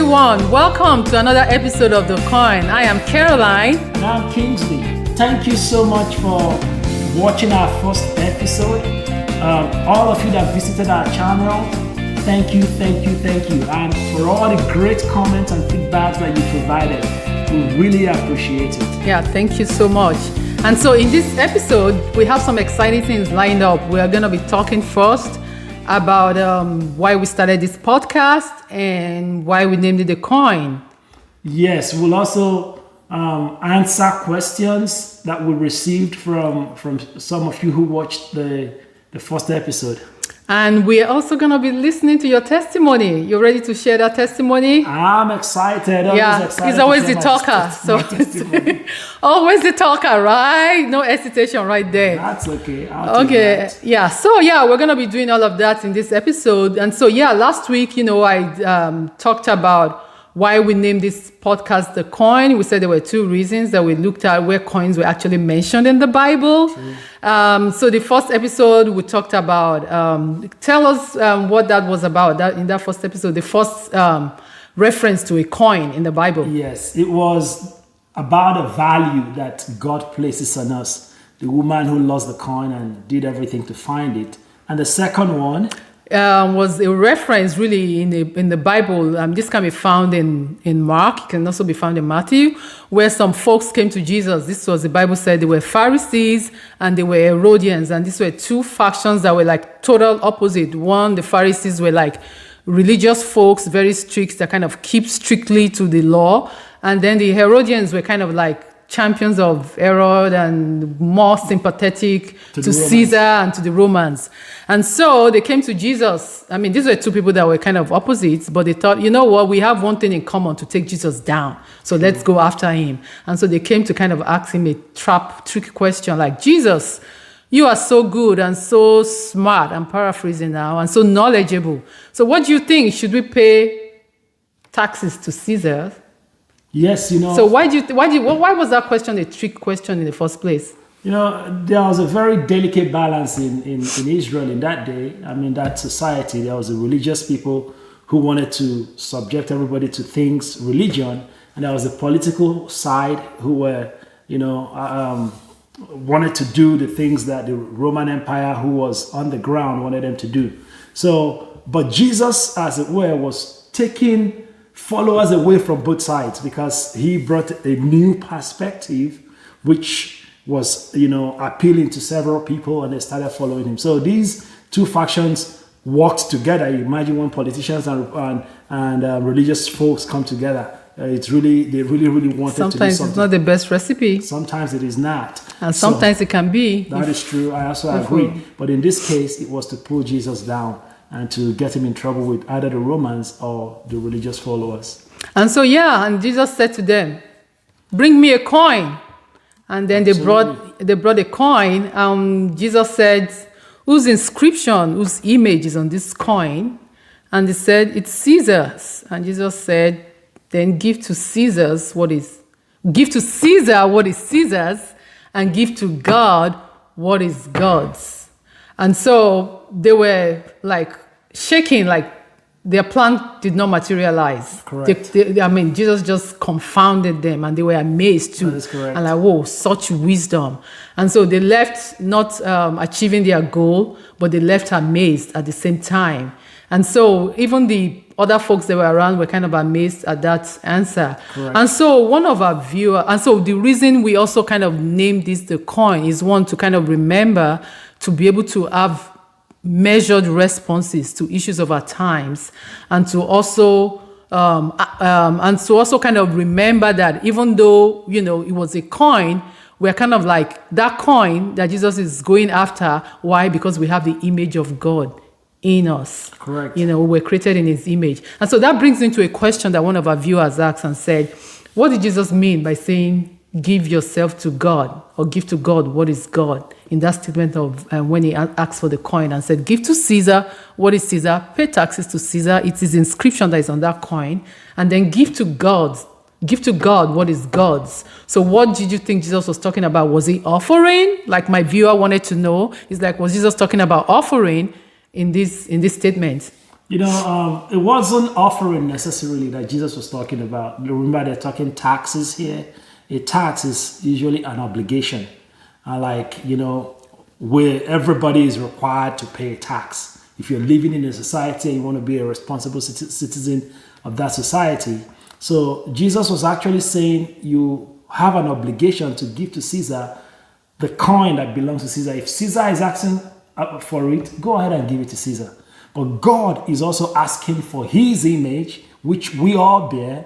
everyone. Welcome to another episode of The Coin. I am Caroline. And I'm Kingsley. Thank you so much for watching our first episode. All of you that visited our channel, thank you. And for all the great comments and feedbacks that you provided, we really appreciate it. Yeah, thank you so much. And so in this episode, we have some exciting things lined up. We are going to be talking first about why we started this podcast and why we named it The Coin. Yes, we'll also answer questions that we received from some of you who watched the first episode. And we're also going to be listening to your testimony. You ready to share that testimony? I'm excited. He's always the talker. So always the talker, right? No hesitation right there. That's okay. Okay. Yeah. So we're going to be doing all of that in this episode. And so last week, I talked about why we named this podcast The Coin. We said there were two reasons that we looked at where coins were actually mentioned in the Bible. So the first episode we talked about, tell us what that was about. That in that first episode, the first reference to a coin in the Bible. Yes, it was about a value that God places on us. The woman who lost the coin and did everything to find it. And the second one was a reference really in the Bible. This can be found in Mark. It can also be found in Matthew, where some folks came to Jesus. This was, the Bible said, they were Pharisees and they were Herodians. And these were two factions that were like total opposite. One, the Pharisees were like religious folks, very strict, that kind of keep strictly to the law. And then the Herodians were kind of like champions of Herod and more sympathetic to Caesar and to the Romans. And so they came to Jesus. I mean, these were two people that were kind of opposites, but they thought, you know what, we have one thing in common, to take Jesus down. So let's go after him. And so they came to kind of ask him a tricky question like, Jesus, you are so good and so smart, I'm paraphrasing now, and so knowledgeable. So what do you think? Should we pay taxes to Caesar? Yes, So why was that question a trick question in the first place? There was a very delicate balance in Israel in that day. I mean, that society, there was the religious people who wanted to subject everybody to things, religion, and there was the political side who were, wanted to do the things that the Roman Empire, who was on the ground, wanted them to do. So, but Jesus, as it were, was taking followers away from both sides, because he brought a new perspective which was appealing to several people, and they started following him. So these two factions worked together. You imagine when politicians and religious folks come together, they really wanted sometimes to do something. Sometimes it's not the best recipe. Sometimes it is not. And sometimes it can be. That is true. I also agree. But in this case, it was to pull Jesus down and to get him in trouble with either the Romans or the religious followers. And so, and Jesus said to them, bring me a coin. And then they brought a coin. Jesus said, whose inscription, whose image is on this coin? And they said, it's Caesar's. And Jesus said, then give to Caesar what is Caesar's, and give to God what is God's. And so they were like shaking, like their plan did not materialize. Correct. Jesus just confounded them, and they were amazed too. That is correct. And like, whoa, such wisdom. And so they left not achieving their goal, but they left amazed at the same time. And so even the other folks that were around were kind of amazed at that answer. Correct. And so one of our viewers, and so the reason we also kind of named this The Coin is, one, to kind of remember, to be able to have measured responses to issues of our times, and to also kind of remember that even though it was a coin, we're kind of like that coin that Jesus is going after. Why? Because we have the image of God in us. Correct. We're created in his image. And so that brings into a question that one of our viewers asked and said, what did Jesus mean by saying give yourself to God, or give to God what is God, in that statement of when he asked for the coin and said, give to Caesar what is Caesar, pay taxes to Caesar, it's his inscription that is on that coin, and then give to God what is God's. So what did you think Jesus was talking about? Was he offering? Like my viewer wanted to know. It's like, was Jesus talking about offering in this statement? It wasn't offering necessarily that Jesus was talking about. Remember, they're talking taxes here. A tax is usually an obligation. Where everybody is required to pay tax. If you're living in a society and you want to be a responsible citizen of that society. So Jesus was actually saying you have an obligation to give to Caesar the coin that belongs to Caesar. If Caesar is asking for it, go ahead and give it to Caesar. But God is also asking for his image, which we all bear.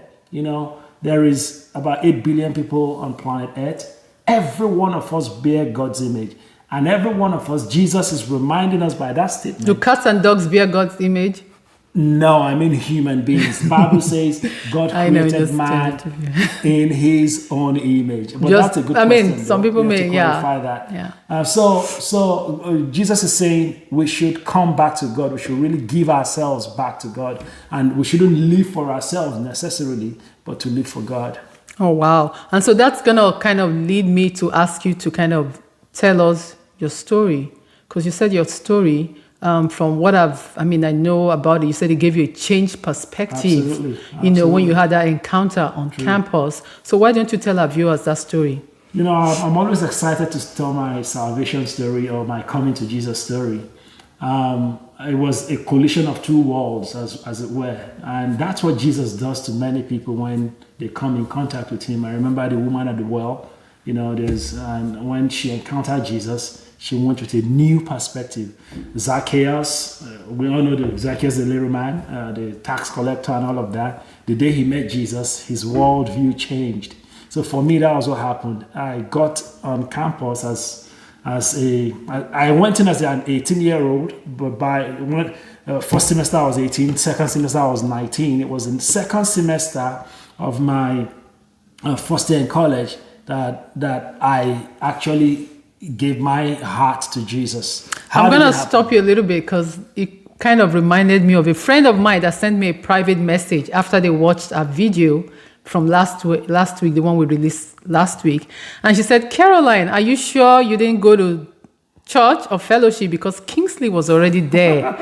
There is about 8 billion people on planet Earth. Every one of us bear God's image. And every one of us, Jesus is reminding us by that statement. Do cats and dogs bear God's image? No, I mean human beings. The Bible says God created man in his own image. But that's a good question. Some people may clarify that. So Jesus is saying we should come back to God. We should really give ourselves back to God. And we shouldn't live for ourselves necessarily, but to live for God. Oh, wow. And so that's going to kind of lead me to ask you to kind of tell us your story. Because you said your story... from what I know about it, you said it gave you a changed perspective. Absolutely. When you had that encounter on campus. So why don't you tell our viewers that story? I'm always excited to tell my salvation story or my coming to Jesus story. It was a collision of two worlds, as it were. And that's what Jesus does to many people when they come in contact with him. I remember the woman at the well, when she encountered Jesus, she went with a new perspective. Zacchaeus, we all know Zacchaeus, the little man, the tax collector and all of that. The day he met Jesus, his worldview changed. So for me, that was what happened. I got on campus I went in as an 18-year-old, but first semester I was 18, second semester I was 19. It was in second semester of my first year in college that I actually gave my heart to Jesus. I'm going to stop you a little bit because it kind of reminded me of a friend of mine that sent me a private message after they watched a video from last week, the one we released last week. And she said, Caroline, are you sure you didn't go to church or fellowship because Kingsley was already there?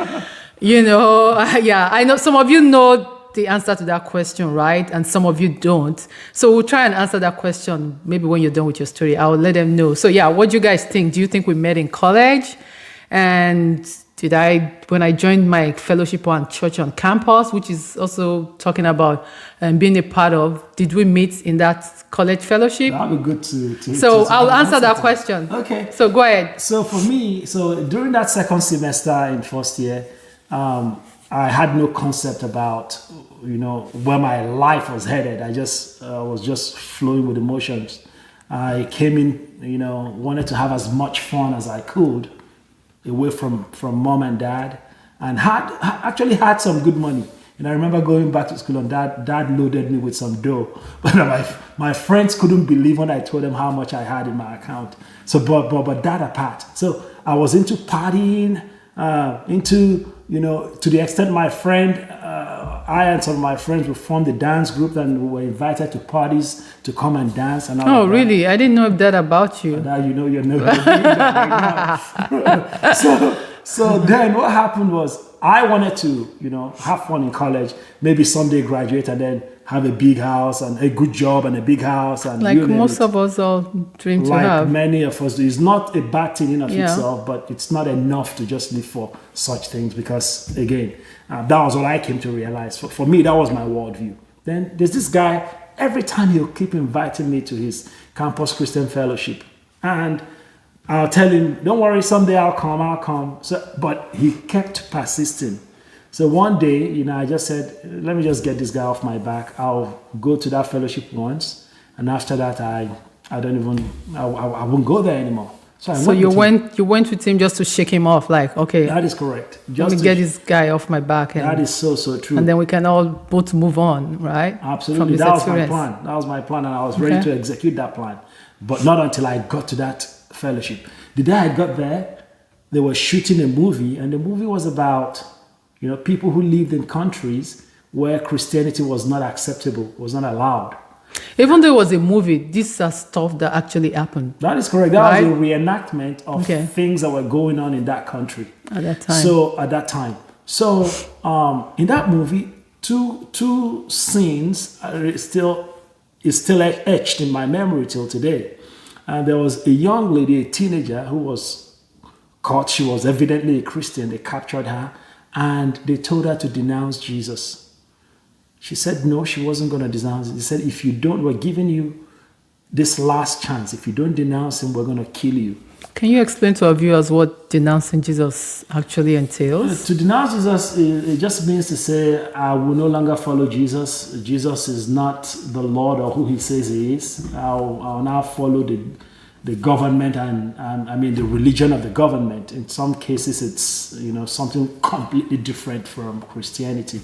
I know some of you know the answer to that question, right? And some of you don't. So we'll try and answer that question maybe when you're done with your story. I'll let them know. So what do you guys think? Do you think we met in college? And when I joined my fellowship on church on campus, which is also talking about being a part of, did we meet in that college fellowship? That would be good to So I'll answer that question. Okay. So go ahead. So for me, during that second semester in first year, I had no concept about, where my life was headed. I just was just flowing with emotions. I came in, wanted to have as much fun as I could away from mom and dad, and actually had some good money. And I remember going back to school and dad loaded me with some dough. But my friends couldn't believe when I told them how much I had in my account. So, but that apart. So I was into partying, to the extent my friend, I and some of my friends would form the dance group and we were invited to parties to come and dance. And oh, really? I didn't know that about you. Now you're doing that right now. So then what happened was I wanted to, have fun in college, maybe someday graduate and then have a big house and a good job and a big house. And like most of us all dream to have. Like many of us do. It's not a bad thing in of itself, but it's not enough to just live for such things because, again, that was what I came to realize. For me, that was my worldview. Then there's this guy, every time he'll keep inviting me to his campus Christian fellowship. And I'll tell him, don't worry, someday I'll come. But he kept persisting. So one day, I just said, let me just get this guy off my back. I'll go to that fellowship once. And after that, I won't go there anymore. So you went with him just to shake him off, like, okay. That is correct. Let me get this guy off my back. That is so true. And then we can all both move on, right? Absolutely. That was my plan. That was my plan. And I was ready to execute that plan. But not until I got to that fellowship. The day I got there, they were shooting a movie. And the movie was about, people who lived in countries where Christianity was not acceptable, was not allowed. Even though it was a movie, these are stuff that actually happened. That is correct. That was a reenactment of things that were going on in that country. At that time. So at that time. So in that movie, two scenes are still etched in my memory till today. And there was a young lady, a teenager, who was caught. She was evidently a Christian. They captured her and they told her to denounce Jesus. She said no, she wasn't going to denounce it. They said, if you don't, we're giving you this last chance. If you don't denounce him, we're going to kill you. Can you explain to our viewers what denouncing Jesus actually entails? To denounce Jesus, it just means to say, I will no longer follow Jesus. Jesus is not the Lord or who he says he is. I'll now follow the government and I mean the religion of the government. In some cases, it's something completely different from Christianity.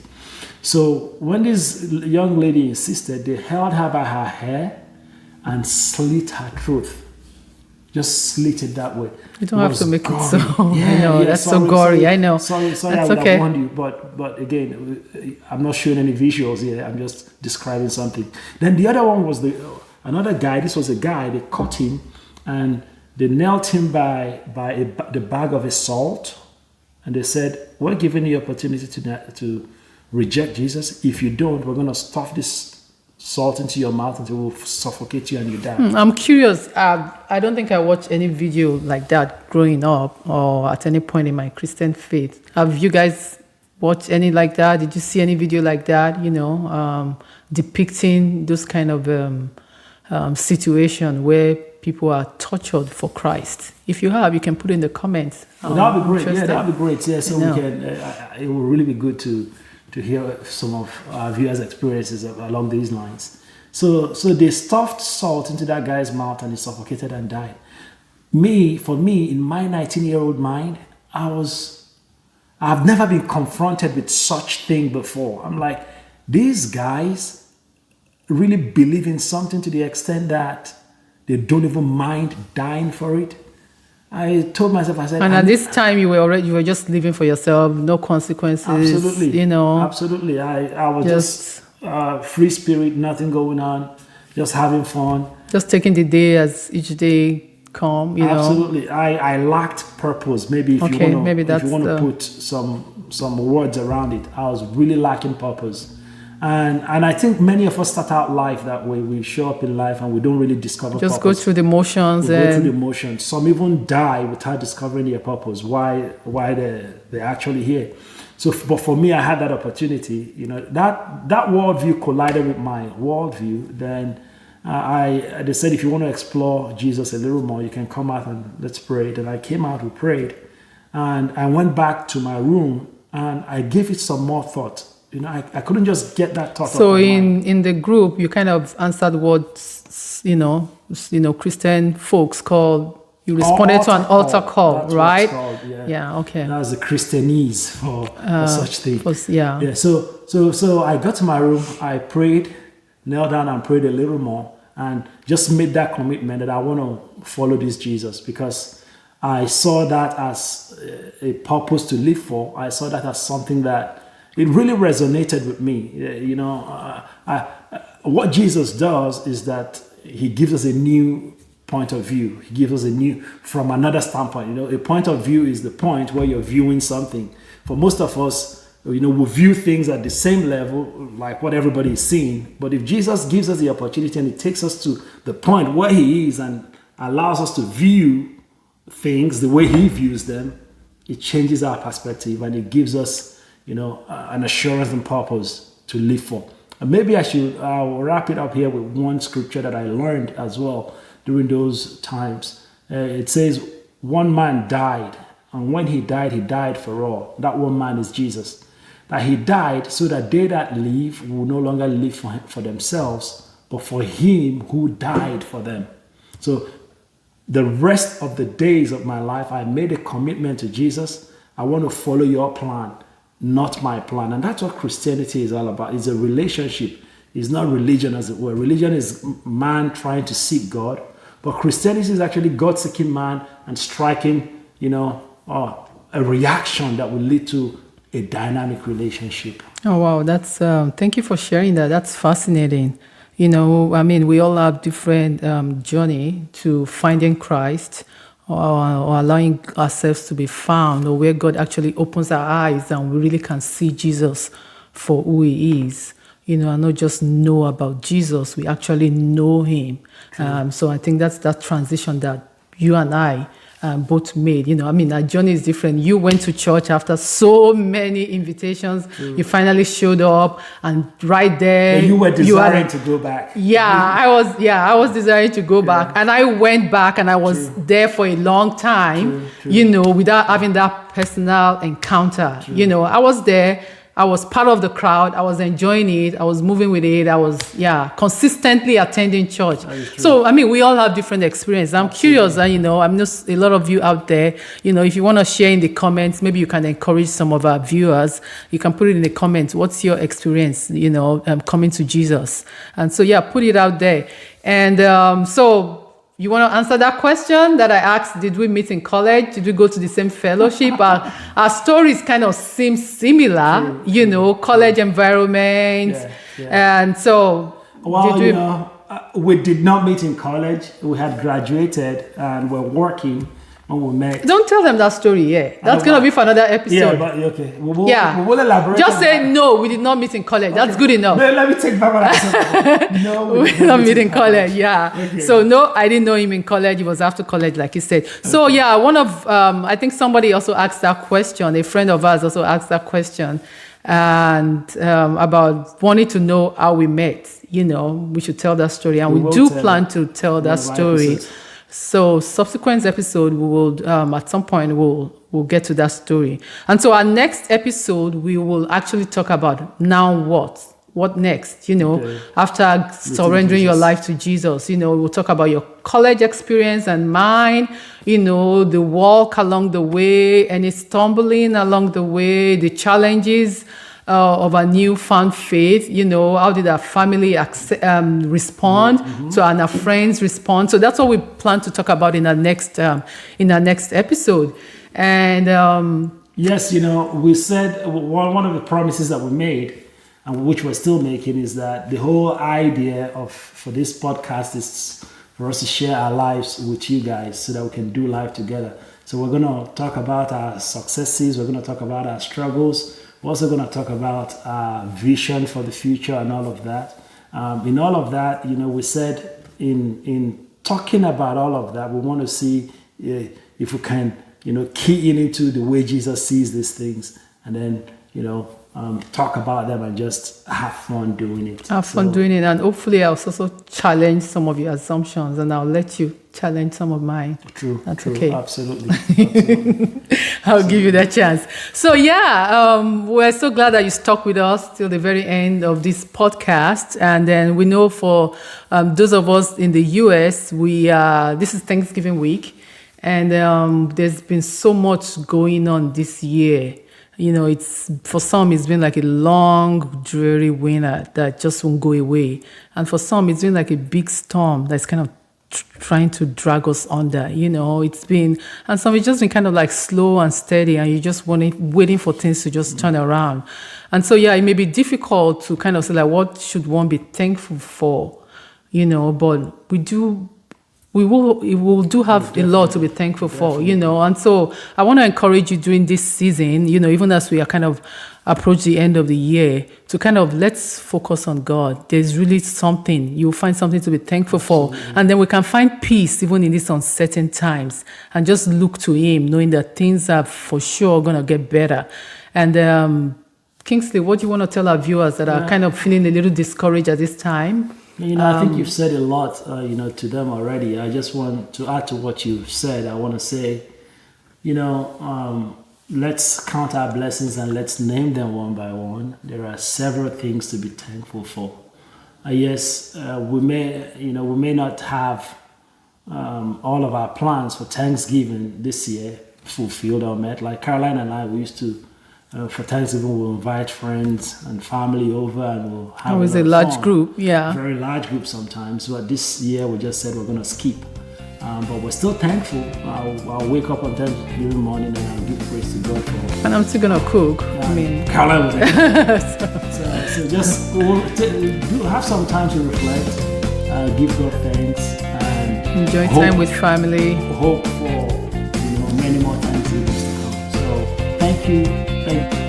So when this young lady insisted, they held her by her hair and slit her throat. Just slit it that way. You don't have to make gory. it so. Yeah, I know, that's so gory. I know. Sorry, that's I would okay. have warned you, but again, I'm not showing any visuals here. I'm just describing something. Then the other one was another guy. This was a guy. They caught him and they knelt him by the bag of his salt, and they said, "We're giving you opportunity to reject Jesus. If you don't, we're going to stuff this salt into your mouth until we'll suffocate you and you die." I'm curious. I don't think I watched any video like that growing up or at any point in my Christian faith. Have you guys watched any like that? Did you see any video like that, depicting those kind of situation where people are tortured for Christ? If you have, you can put it in the comments. That would be great. Yeah, that would be great. Yeah, so No. we can. It will really be good to hear some of our viewers' experiences along these lines. So they stuffed salt into that guy's mouth and he suffocated and died. For me, in my 19-year-old mind, I've never been confronted with such thing before. I'm like, these guys really believe in something to the extent that they don't even mind dying for it. I told myself, I said, and at this time you were just living for yourself, no consequences. Absolutely, absolutely. I was just free spirit, nothing going on, just having fun, just taking the day as each day come. Absolutely, I lacked purpose. Maybe if you want to put some words around it, I was really lacking purpose. And I think many of us start out life that way. We show up in life and we don't really discover just purpose. Go through the motions. Go through the motions. Some even die without discovering their purpose, why they're actually here. So, but for me, I had that opportunity. That worldview collided with my worldview. Then they said, if you want to explore Jesus a little more, you can come out and let's pray. Then I came out, we prayed. And I went back to my room and I gave it some more thought. I couldn't just get that thought. So in the group, you kind of answered what Christian folks call. You responded to an altar call, that's right? What it's called, yeah. Okay. That was the Christianese for such thing. Yeah. So I got to my room. I prayed, knelt down and prayed a little more, and just made that commitment that I want to follow this Jesus because I saw that as a purpose to live for. I saw that as something that it really resonated with me. What Jesus does is that he gives us a new point of view. He gives us from another standpoint. A point of view is the point where you're viewing something. For most of us, we view things at the same level, like what everybody is seeing. But if Jesus gives us the opportunity and he takes us to the point where he is and allows us to view things the way he views them, it changes our perspective and it gives us an assurance and purpose to live for. And maybe I'll wrap it up here with one scripture that I learned as well during those times. It says, one man died, and when he died for all. That one man is Jesus. That he died so that they that live will no longer live for themselves, but for him who died for them. So the rest of the days of my life, I made a commitment to Jesus. I want to follow your plan, not my plan. And that's what Christianity is all about. It's a relationship. It's not religion, as it were. Religion is man trying to seek God. But Christianity is actually God seeking man and striking, a reaction that will lead to a dynamic relationship. Oh, wow. That's thank you for sharing that. That's fascinating. We all have different journey to finding Christ or allowing ourselves to be found, or where God actually opens our eyes and we really can see Jesus for who he is. And not just know about Jesus, we actually know him. So I think that's that transition that you and I both made. Our journey is different. You went to church after so many invitations. True. You finally showed up, and right there, you were desiring to go back. I was desiring to go back, and I went back, and I was there for a long time. True. Without having that personal encounter. True. I was there. I was part of the crowd. I was enjoying it. I was moving with it. I was, consistently attending church. So, we all have different experiences. I'm curious, I'm just a lot of you out there, if you want to share in the comments, maybe you can encourage some of our viewers. You can put it in the comments. What's your experience, coming to Jesus? And so, put it out there. And so, you want to answer that question that I asked? Did we meet in college? Did we go to the same fellowship? Our stories kind of seem similar, college environment. And so, we did not meet in college. We had graduated and were working when we met. Don't tell them that story yet. That's going to be for another episode. Yeah, but okay. We will elaborate. Just say, no, we did not meet in college. Okay. That's good enough. Let me take back what I said. No, we did not meet in college. Okay. So, no, I didn't know him in college. It was after college, like you said. So, one of, I think somebody also asked that question. A friend of ours also asked that question. And about wanting to know how we met. We should tell that story. And we do plan to tell that story. So subsequent episode, we will at some point we'll get to that story. And so our next episode, we will actually talk about now what next, after surrendering your life to Jesus. We'll talk about your college experience and mine, the walk along the way, any stumbling along the way, the challenges of a newfound faith. How did our family respond to, and our friends respond? So that's what we plan to talk about in our next episode. And yes, we said one of the promises that we made, and which we're still making, is that the whole idea for this podcast is for us to share our lives with you guys so that we can do life together. So we're going to talk about our successes. We're going to talk about our struggles. We're also going to talk about our vision for the future and all of that. In all of that, we said in talking about all of that, we want to see if we can, key into the way Jesus sees these things, and then, talk about them and just have fun doing it. And hopefully I'll also challenge some of your assumptions, and I'll let you challenge some of mine. True. That's true, okay. Absolutely. I'll give you that chance. So we're so glad that you stuck with us till the very end of this podcast. And then we know for those of us in the US, this is Thanksgiving week, and there's been so much going on this year. It's for some it's been like a long, dreary winter that just won't go away, and for some it's been like a big storm that's kind of trying to drag us under. It's been, and some it's just been kind of like slow and steady, and you're just waiting for things to just turn around. And so it may be difficult to kind of say like, what should one be thankful for, but we will have a lot to be thankful for, and so I want to encourage you during this season, even as we are kind of approach the end of the year, to kind of let's focus on God. There's really something, you'll find something to be thankful for, and then we can find peace even in these uncertain times, and just look to Him, knowing that things are for sure going to get better. And Kingsley, what do you want to tell our viewers that are kind of feeling a little discouraged at this time? I think you've said a lot, to them already. I just want to add to what you've said. I want to say, let's count our blessings and let's name them one by one. There are several things to be thankful for. Yes, we may not have all of our plans for Thanksgiving this year fulfilled or met. Like Caroline and I, we used to, for Thanksgiving, we'll invite friends and family over, and we'll have always a large group, very large group sometimes. But this year we just said we're going to skip. But we're still thankful. I'll wake up on Thanksgiving morning and I'll give praise to God for. And I'm still gonna cook. Caroline was so just have some time to reflect, give God thanks, and enjoy time with family. Hope for Thank you. Thank you.